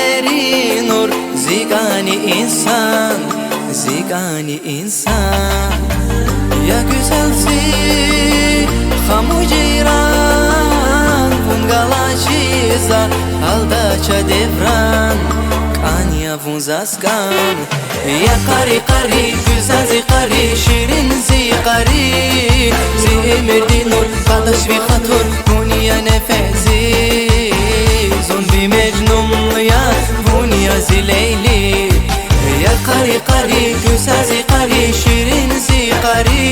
دری نور zigani insan, zigani insan. Ya güzelsin hamu ceyran, vungala ciza aldaça devran, kanya vunzaskan. Ya kari kari güzel zikari, şirin zikari, zimir nur kardeş bir hatur, hunya nefezi, zombi mecnun ya hunya zileyli. Ya kari kari güzel zikari, şirin zikari,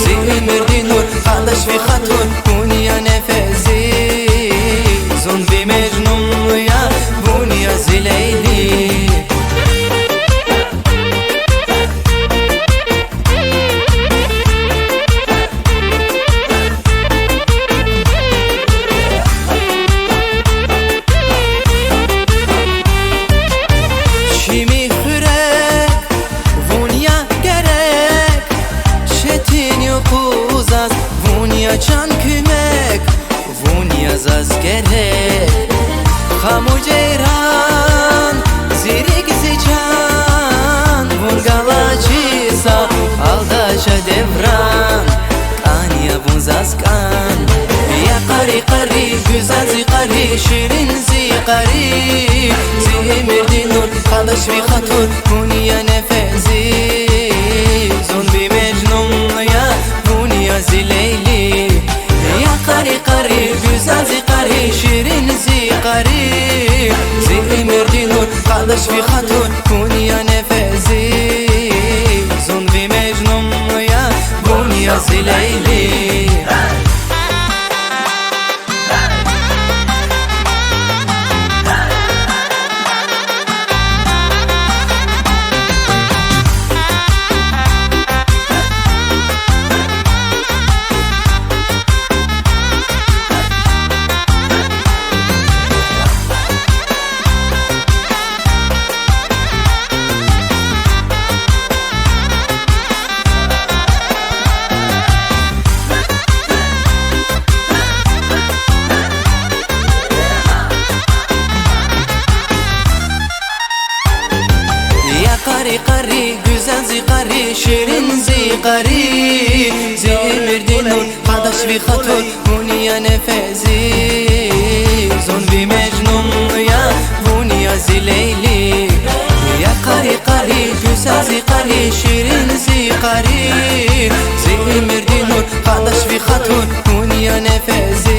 zimir nur kardeş bir hatur, hunya nefezi, zombi mecnun ya hunya zileyli. Çan kümek vunya zaz gerek, hamu ceyran zirik zican, vungala ciza aldaca devran, kanya vunzaskan. Ya kari kari güzel zikari, şirin zikari, zimir dinur kardeş bir hatur, hunya nefezi, zombi mecnun ya hunya zileyli. Kari kari güzel zikari, şirin zikari, zimir dinur kardeş bir hatun, hunya nefezi, zombi mecnun ya hunya zileyli. Kari kari güzel zikari, şirin zikari, zimir dinur kardeş bir hatur, hunya nefezi, zombi mecnun ya hunya zileyli. Ya kari kari güzel zikari, şirin zikari, zimir dinur kardeş bir hatur, hunya nefezi,